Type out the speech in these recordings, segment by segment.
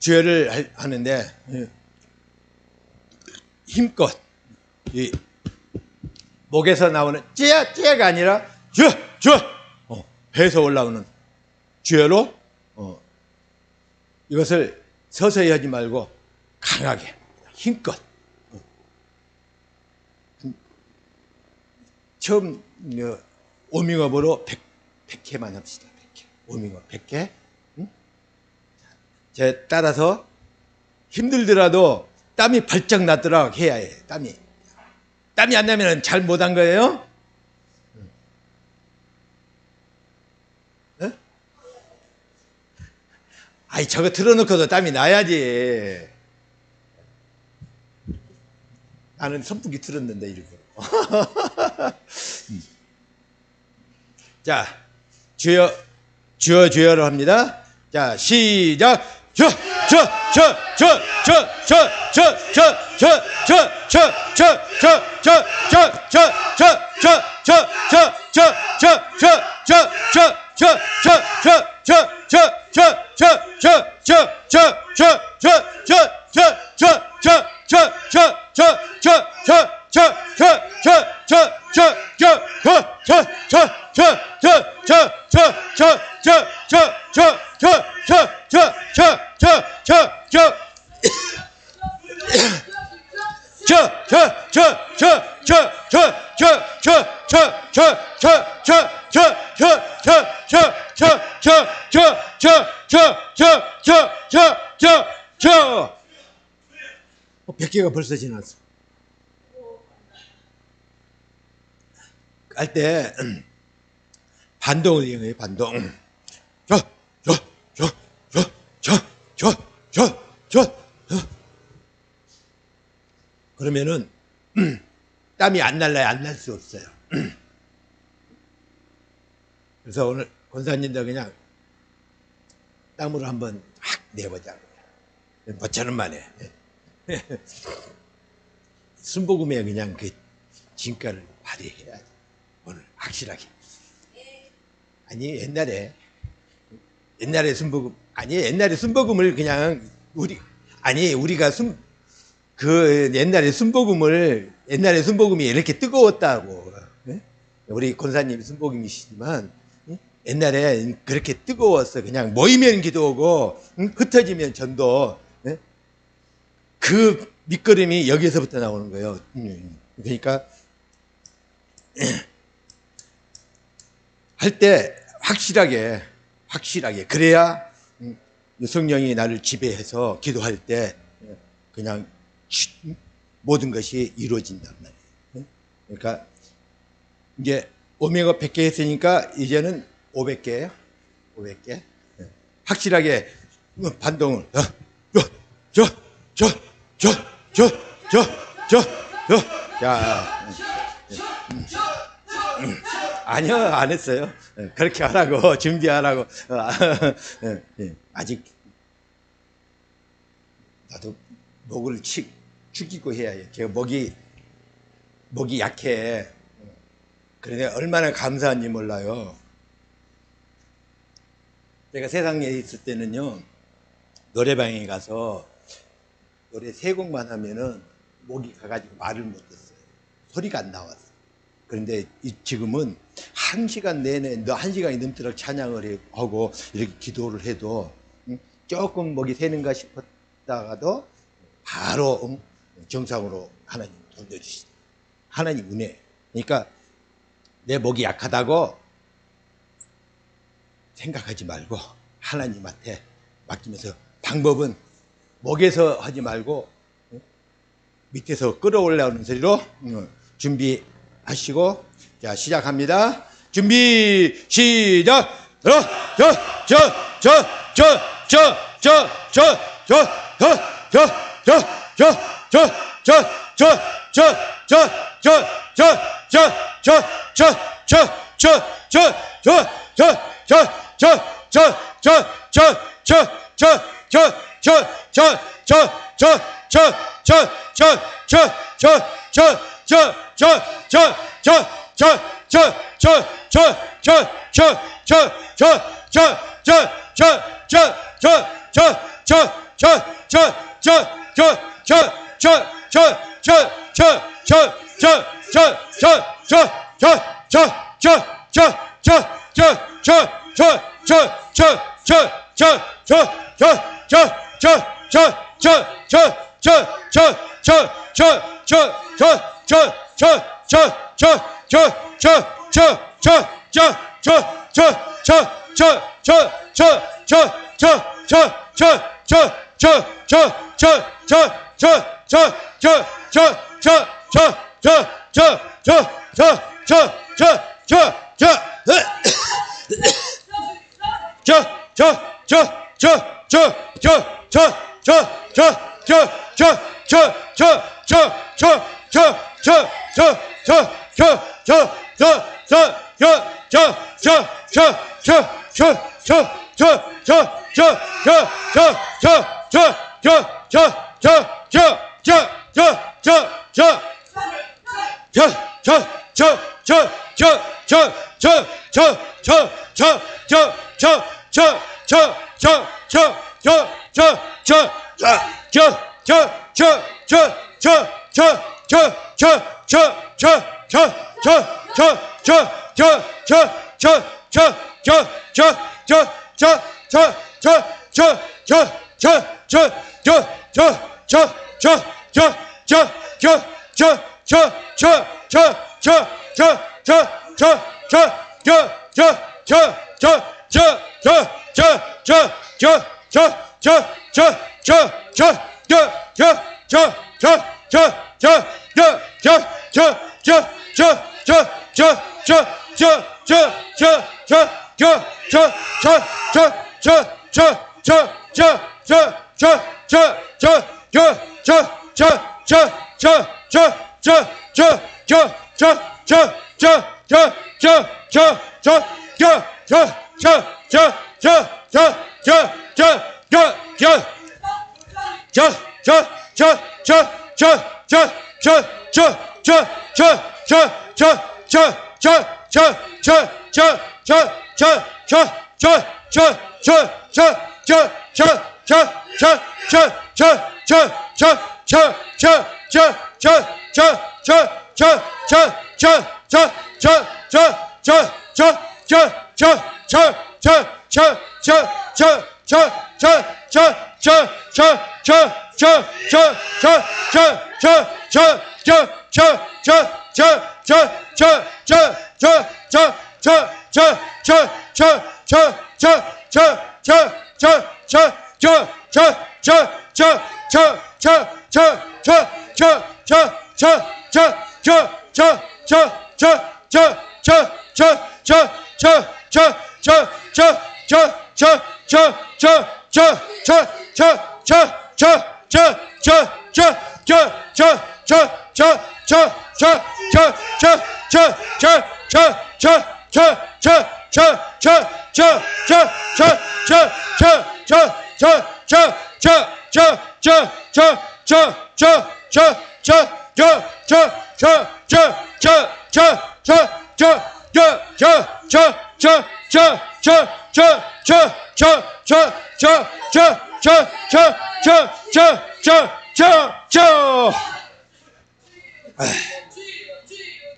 주여를 하는데 힘껏 이 목에서 나오는 찌가 아니라 주여 배에서 올라오는 주여로 이것을 서서히 하지 말고 강하게 힘껏 처음 워밍업으로 100회만 합시다. 100회. 워밍업 100회. 응? 제 따라서 힘들더라도 땀이 발짝 나도록 해야 해. 땀이 안 나면 잘 못한 거예요. 응? 아이 저거 틀어놓고도 땀이 나야지. 나는 선풍기 틀었는데 일부러. 자, 주여로 합니다. 자, 시작. 몇 개가 벌써 지났어. 할 때 반동을 이용해요. 반동. 그러면은 땀이 안 날라야 안 날 수 없어요. 그래서 오늘 권사님도 그냥 땀으로 한번 확 내보자. 뭐처럼 만해. 순복음에 그냥 그 진가를 발휘해야지. 오늘 확실하게. 아니 옛날에 순복음 옛날에 순복음을 그냥 우리가 옛날에 순복음이 이렇게 뜨거웠다고. 우리 권사님이 순복음이시지만 옛날에 그렇게 뜨거웠어. 그냥 모이면 기도하고 흩어지면 전도. 그 밑거름이 여기에서부터 나오는 거예요. 그러니까 할 때 확실하게 그래야 성령이 나를 지배해서 기도할 때 그냥 모든 것이 이루어진단 말이에요. 그러니까 이제 오메가 100개 했으니까 이제는 500개예요. 500개. 확실하게 반동을 아니요, 안 했어요. 그렇게 하라고, 준비하라고. 아직, 나도 목을 축이고 해야 해요. 제가 목이 약해. 그런데 얼마나 감사한지 몰라요. 제가 세상에 있을 때는요, 노래방에 가서 노래 3곡만 하면은 목이 가가지고 말을 못했어요. 소리가 안 나왔어요. 그런데 지금은 1시간 내내 1시간이 넘도록 찬양을 하고 이렇게 기도를 해도 조금 목이 새는가 싶었다가도 바로 정상으로 하나님 돌려주시죠. 하나님 은혜. 그러니까 내 목이 약하다고 생각하지 말고 하나님한테 맡기면서 방법은 목에서 하지 말고 밑에서 끌어올라오는 소리로 준비하시고 자 시작합니다. 준비 시작.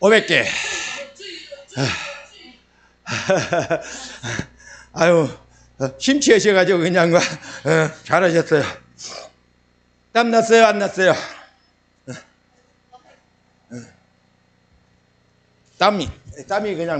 $500개. 아유, 심취하셔가지고 그냥 잘하셨어요. 땀 났어요? 안 났어요? 땀이 그냥